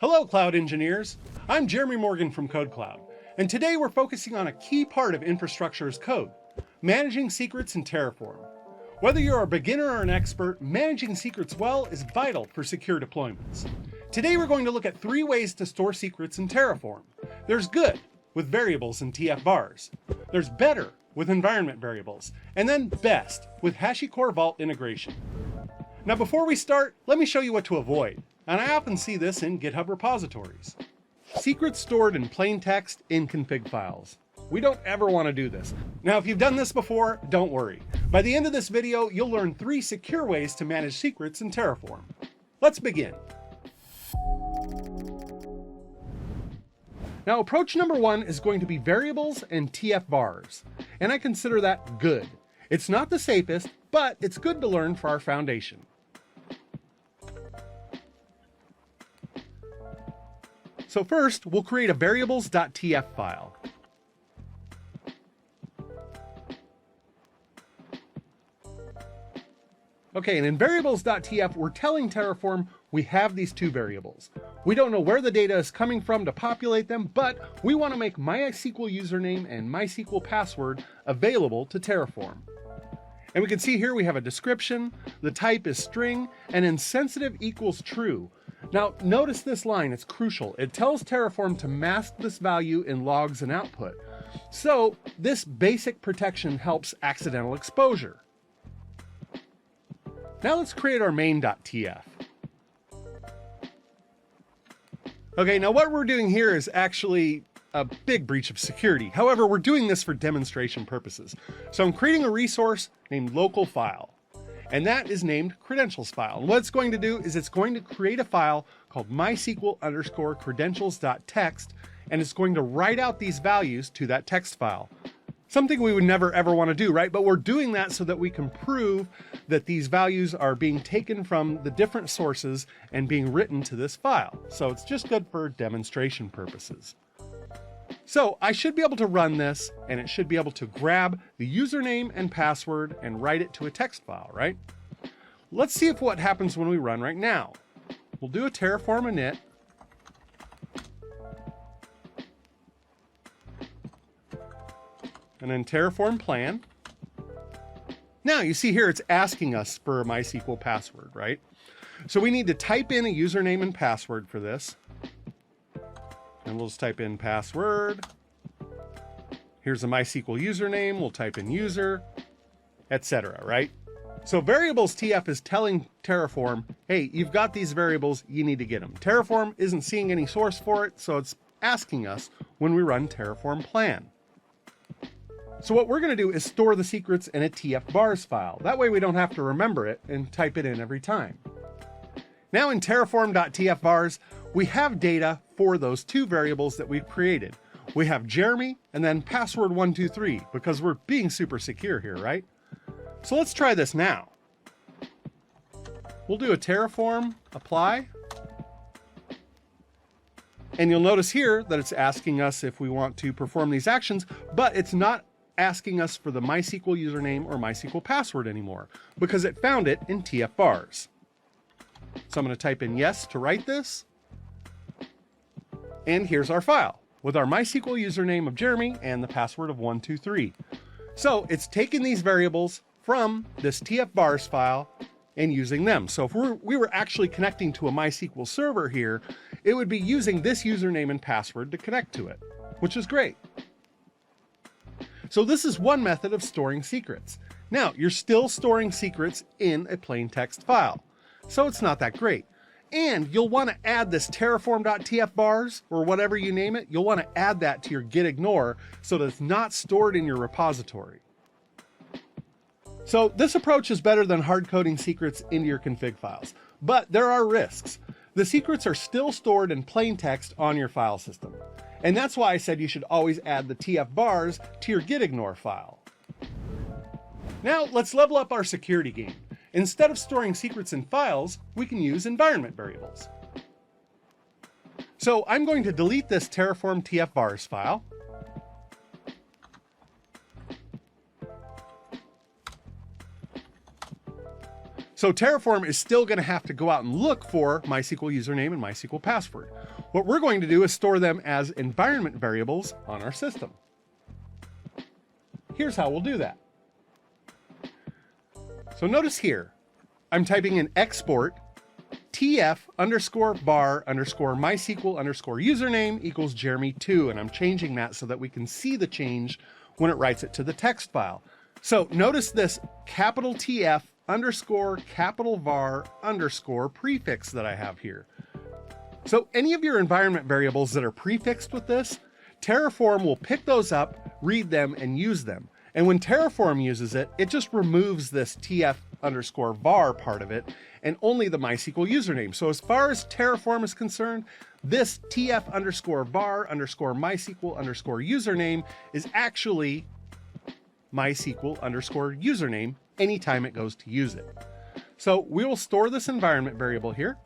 Hello, cloud engineers. I'm Jeremy Morgan from KodeKloud, and today we're focusing on a key part of infrastructure as code, managing secrets in Terraform. Whether you're a beginner or an expert, managing secrets well is vital for secure deployments. Today we're going to look at 3 ways to store secrets in Terraform. There's good, with variables in TFvars. There's better, with environment variables. And then best, with HashiCorp Vault integration. Now before we start, let me show you what to avoid. And I often see this in GitHub repositories. Secrets stored in plain text in config files. We don't ever want to do this. Now, if you've done this before, don't worry. By the end of this video, you'll learn 3 secure ways to manage secrets in Terraform. Let's begin. Now, approach number 1 is going to be variables and TFvars. And I consider that good. It's not the safest, but it's good to learn for our foundation. So first, we'll create a variables.tf file. Okay, and in variables.tf, we're telling Terraform we have these 2 variables. We don't know where the data is coming from to populate them, but we want to make MySQL username and MySQL password available to Terraform. And we can see here we have a description, the type is string, and insensitive equals true. Now, notice this line, it's crucial. It tells Terraform to mask this value in logs and output. So this basic protection helps accidental exposure. Now let's create our main.tf. Okay, now what we're doing here is actually a big breach of security. However, we're doing this for demonstration purposes. So I'm creating a resource named local file. And that is named credentials file. And what it's going to do is it's going to create a file called MySQL_credentials.txt, and it's going to write out these values to that text file. Something we would never ever want to do, right? But we're doing that so that we can prove that these values are being taken from the different sources and being written to this file. So it's just good for demonstration purposes. So I should be able to run this, and it should be able to grab the username and password and write it to a text file, right? Let's see if what happens when we run right now. We'll do a Terraform init. And then Terraform plan. Now you see here it's asking us for a MySQL password, right? So we need to type in a username and password for this. And we'll just type in password. Here's a MySQL username. We'll type in user, etc., right? So variables TF is telling Terraform, hey, you've got these variables, you need to get them. Terraform isn't seeing any source for it, so it's asking us when we run Terraform plan. So what we're going to do is store the secrets in a TFvars file. That way we don't have to remember it and type it in every time. Now in terraform.tfvars, we have data for those 2 variables that we've created. We have Jeremy and then password 123 because we're being super secure here, right? So let's try this now. We'll do a Terraform apply. And you'll notice here that it's asking us if we want to perform these actions, but it's not asking us for the MySQL username or MySQL password anymore because it found it in TFvars. So I'm going to type in yes to write this. And here's our file with our MySQL username of Jeremy and the password of 123. So it's taken these variables from this TFvars file and using them. So if we were actually connecting to a MySQL server here, it would be using this username and password to connect to it, which is great. So this is one method of storing secrets. Now, you're still storing secrets in a plain text file, so it's not that great. And you'll want to add this terraform.tfvars, or whatever you name it, you'll want to add that to your git-ignore so that it's not stored in your repository. So this approach is better than hard-coding secrets into your config files, but there are risks. The secrets are still stored in plain text on your file system. And that's why I said you should always add the TFvars to your git-ignore file. Now let's level up our security game. Instead of storing secrets in files, we can use environment variables. So I'm going to delete this Terraform TFvars file. So Terraform is still going to have to go out and look for MySQL username and MySQL password. What we're going to do is store them as environment variables on our system. Here's how we'll do that. So notice here, I'm typing in export TF_var_MySQL_username equals Jeremy2, and I'm changing that so that we can see the change when it writes it to the text file. So notice this capital TF _ capital var _ prefix that I have here. So any of your environment variables that are prefixed with this, Terraform will pick those up, read them, and use them. And when Terraform uses it, it just removes this TF_var part of it and only the MySQL username. So as far as Terraform is concerned, this TF_var_MySQL_username is actually MySQL_username anytime it goes to use it. So we will store this environment variable here.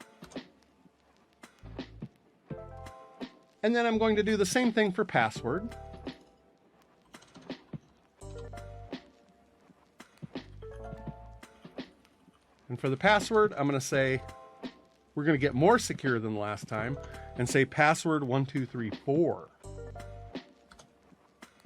And then I'm going to do the same thing for password. And for the password, I'm going to say, we're going to get more secure than the last time and say password 1234.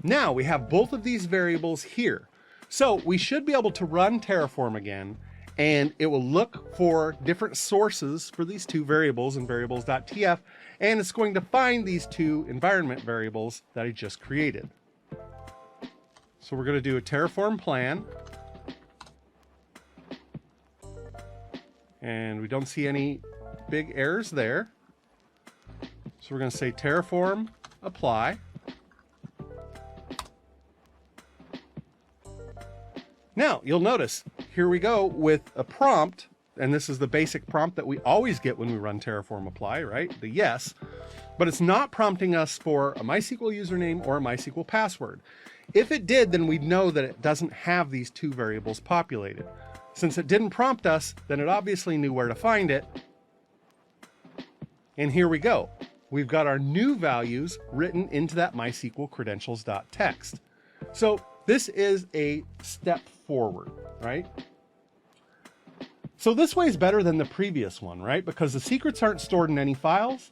Now we have both of these variables here. So we should be able to run Terraform again, and it will look for different sources for these two variables in variables.tf, and it's going to find these two environment variables that I just created. So we're going to do a Terraform plan. And we don't see any big errors there. So we're going to say Terraform apply. Now you'll notice here we go with a prompt, and this is the basic prompt that we always get when we run Terraform apply, right? The yes, but it's not prompting us for a MySQL username or a MySQL password. If it did, then we'd know that it doesn't have these two variables populated. Since it didn't prompt us, then it obviously knew where to find it. And here we go. We've got our new values written into that MySQL credentials.txt. So this is a step forward, right? So this way is better than the previous one, right? Because the secrets aren't stored in any files.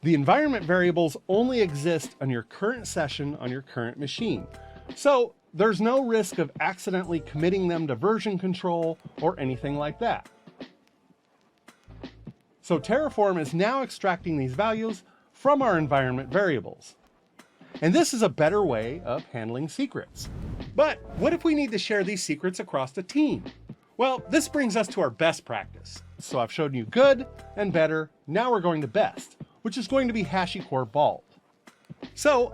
The environment variables only exist on your current session on your current machine. So there's no risk of accidentally committing them to version control or anything like that. So Terraform is now extracting these values from our environment variables. And this is a better way of handling secrets. But what if we need to share these secrets across a team? Well, this brings us to our best practice. So I've shown you good and better. Now we're going to best, which is going to be HashiCorp Vault. So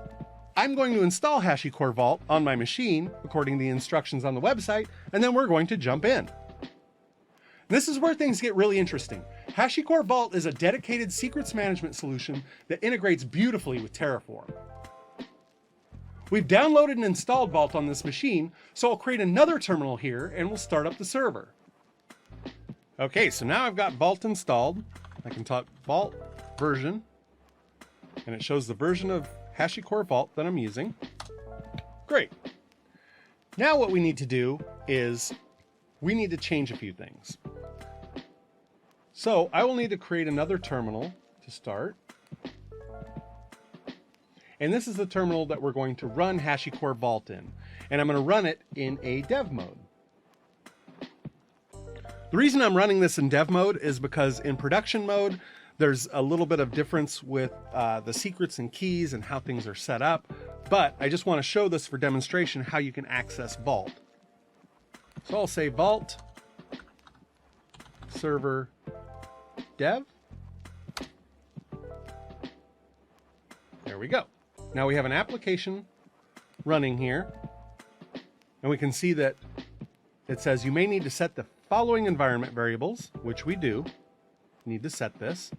I'm going to install HashiCorp Vault on my machine according to the instructions on the website, and then we're going to jump in. This is where things get really interesting. HashiCorp Vault is a dedicated secrets management solution that integrates beautifully with Terraform. We've downloaded and installed Vault on this machine, so I'll create another terminal here and we'll start up the server. Okay, so now I've got Vault installed. I can type Vault version, and it shows the version of HashiCorp Vault that I'm using. Great. Now what we need to do is we need to change a few things. So I will need to create another terminal to start. And this is the terminal that we're going to run HashiCorp Vault in. And I'm going to run it in a dev mode. The reason I'm running this in dev mode is because in production mode, there's a little bit of difference with the secrets and keys and how things are set up. But I just want to show this for demonstration how you can access Vault. So I'll say Vault server dev. There we go. Now we have an application running here, and we can see that it says you may need to set the following environment variables, which we do. Need to set this.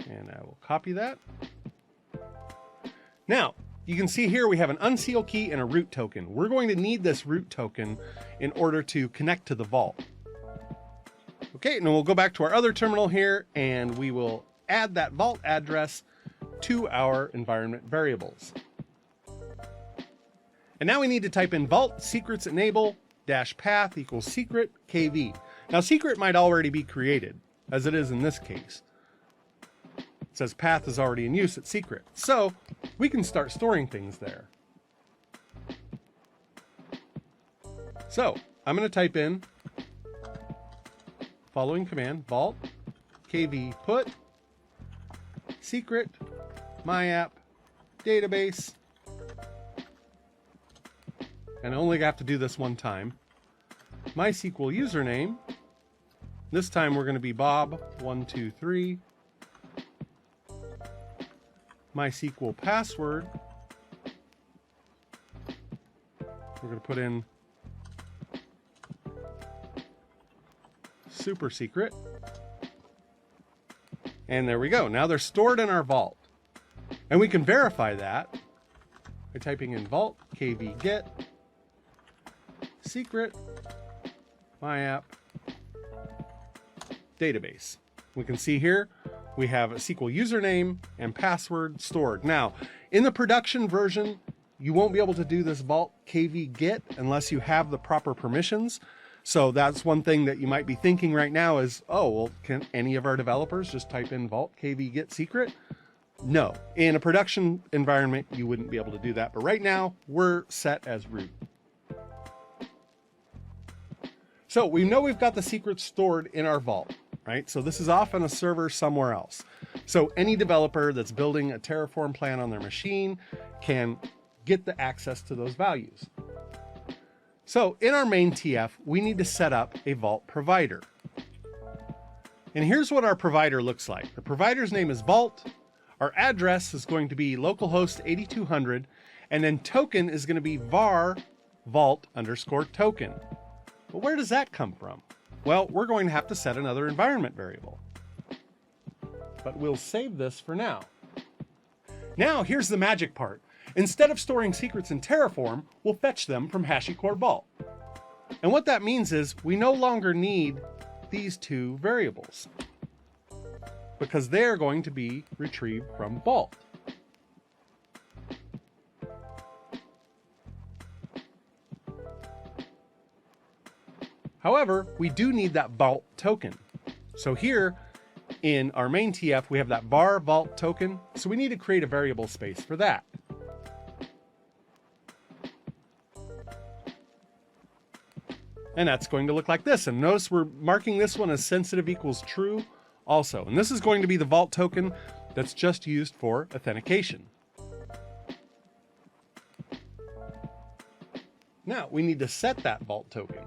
And I will copy that. Now, you can see here we have an unseal key and a root token. We're going to need this root token in order to connect to the vault. Okay, and we'll go back to our other terminal here, and we will add that vault address to our environment variables. And now we need to type in vault secrets enable dash path equals secret KV. Now secret might already be created, as it is in this case. It says path is already in use at secret. So we can start storing things there. So I'm going to type in following command, vault KV put secret my app database, and I only have to do this one time. MySQL username, this time we're going to be Bob123. MySQL password, we're going to put in super secret. And there we go. Now they're stored in our vault. And we can verify that by typing in vault kv get secret my app database. We can see here we have a SQL username and password stored. Now, in the production version, you won't be able to do this vault kv get unless you have the proper permissions. So that's one thing that you might be thinking right now is, oh, well, can any of our developers just type in vault kv get secret? No, in a production environment, you wouldn't be able to do that. But right now we're set as root. So we know we've got the secrets stored in our vault, right? So this is off on a server somewhere else. So any developer that's building a Terraform plan on their machine can get the access to those values. So in our main TF, we need to set up a vault provider. And here's what our provider looks like. The provider's name is Vault. Our address is going to be localhost 8200, and then token is going to be var vault _ token. But where does that come from? Well, we're going to have to set another environment variable. But we'll save this for now. Now here's the magic part. Instead of storing secrets in Terraform, we'll fetch them from HashiCorp Vault. And what that means is we no longer need these two variables because they're going to be retrieved from Vault. However, we do need that Vault token. So here in our main TF, we have that var Vault token. So we need to create a variable space for that. And that's going to look like this. And notice we're marking this one as sensitive equals true also. And this is going to be the vault token that's just used for authentication. Now we need to set that vault token.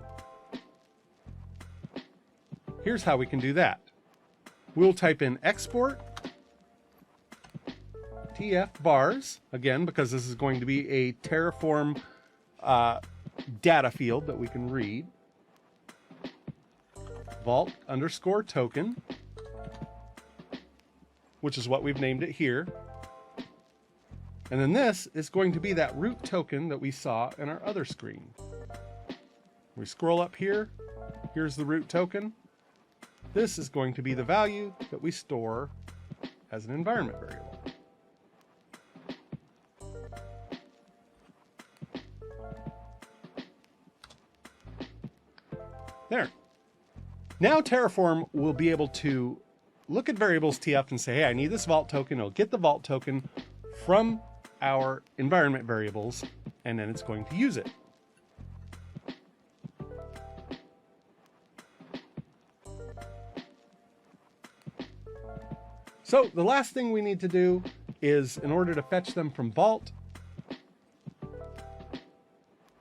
Here's how we can do that. We'll type in export TFvars, again, because this is going to be a Terraform data field that we can read. Vault _ token, which is what we've named it here. And then this is going to be that root token that we saw in our other screen. We scroll up here, here's the root token. This is going to be the value that we store as an environment variable. There. Now Terraform will be able to look at variables TF and say, hey, I need this vault token. It'll get the vault token from our environment variables, and then it's going to use it. So the last thing we need to do is, in order to fetch them from Vault,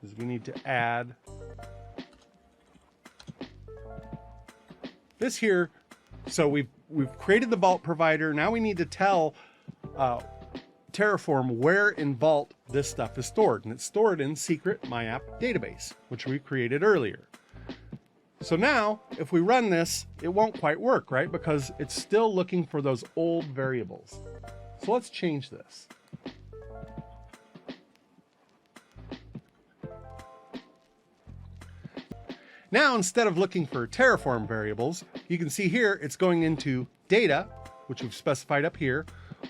is we need to add this here. So we've created the Vault provider. Now we need to tell Terraform where in Vault this stuff is stored. And it's stored in secret my app database, which we created earlier. So now if we run this, it won't quite work, right? Because it's still looking for those old variables. So let's change this. Now, instead of looking for Terraform variables, you can see here it's going into data, which we've specified up here,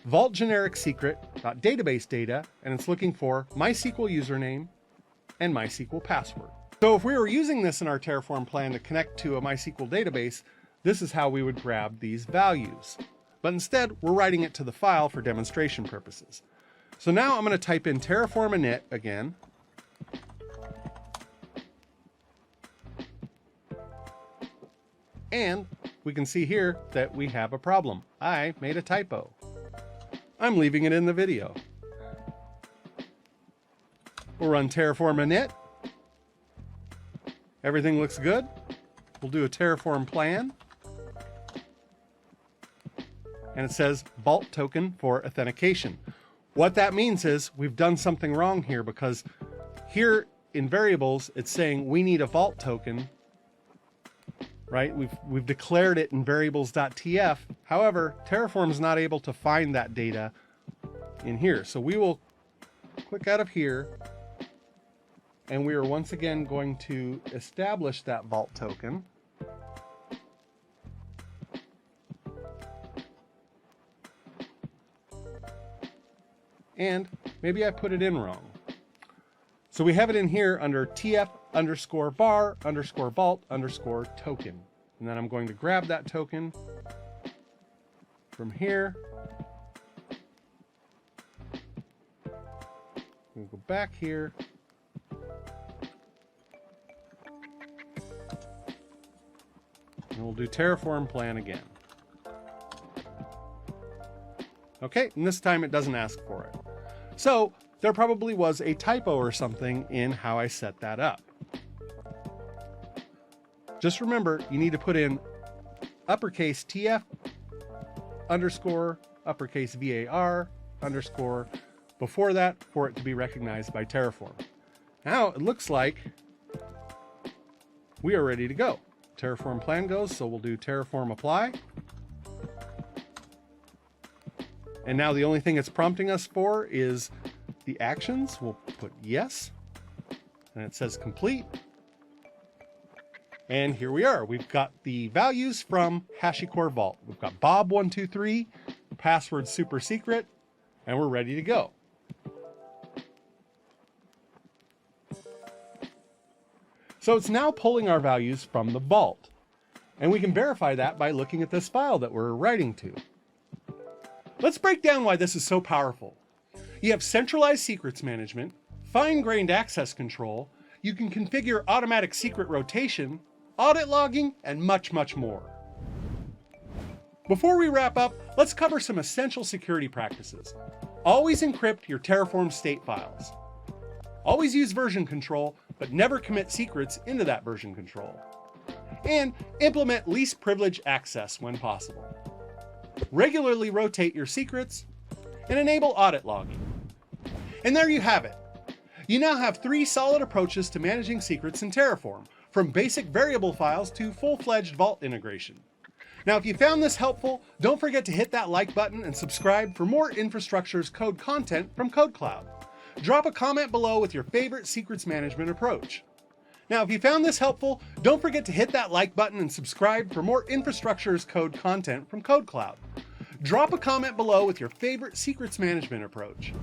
vault generic secret.database data, and it's looking for MySQL username and MySQL password. So if we were using this in our Terraform plan to connect to a MySQL database, this is how we would grab these values. But instead, we're writing it to the file for demonstration purposes. So now I'm going to type in Terraform init again. And we can see here that we have a problem. I made a typo. I'm leaving it in the video. We'll run Terraform init. Everything looks good. We'll do a Terraform plan. And it says Vault token for authentication. What that means is we've done something wrong here, because here in variables, it's saying we need a Vault token, right? We've declared it in variables.tf. However, Terraform is not able to find that data in here. So we will click out of here, and we are once again going to establish that Vault token. And maybe I put it in wrong. So we have it in here under TF_var_vault_token. And then I'm going to grab that token from here. We'll go back here. And we'll do Terraform plan again. Okay, and this time it doesn't ask for it. So there probably was a typo or something in how I set that up. Just remember, you need to put in uppercase TF underscore uppercase VAR underscore before that for it to be recognized by Terraform. Now it looks like we are ready to go. Terraform plan goes, so we'll do Terraform apply. And now the only thing it's prompting us for is the actions. We'll put yes, and it says complete. And here we are. We've got the values from HashiCorp Vault. We've got Bob123, password super secret, and we're ready to go. So it's now pulling our values from the vault. And we can verify that by looking at this file that we're writing to. Let's break down why this is so powerful. You have centralized secrets management, fine-grained access control, you can configure automatic secret rotation, audit logging, and much, much more. Before we wrap up, let's cover some essential security practices. Always encrypt your Terraform state files. Always use version control, but never commit secrets into that version control. And implement least privilege access when possible. Regularly rotate your secrets, and enable audit logging. And there you have it. You now have 3 solid approaches to managing secrets in Terraform, from basic variable files to full-fledged Vault integration. Now, if you found this helpful, don't forget to hit that like button and subscribe for more infrastructure as code content from KodeKloud. Drop a comment below with your favorite secrets management approach. Now, if you found this helpful, don't forget to hit that like button and subscribe for more infrastructure as code content from KodeKloud. Drop a comment below with your favorite secrets management approach.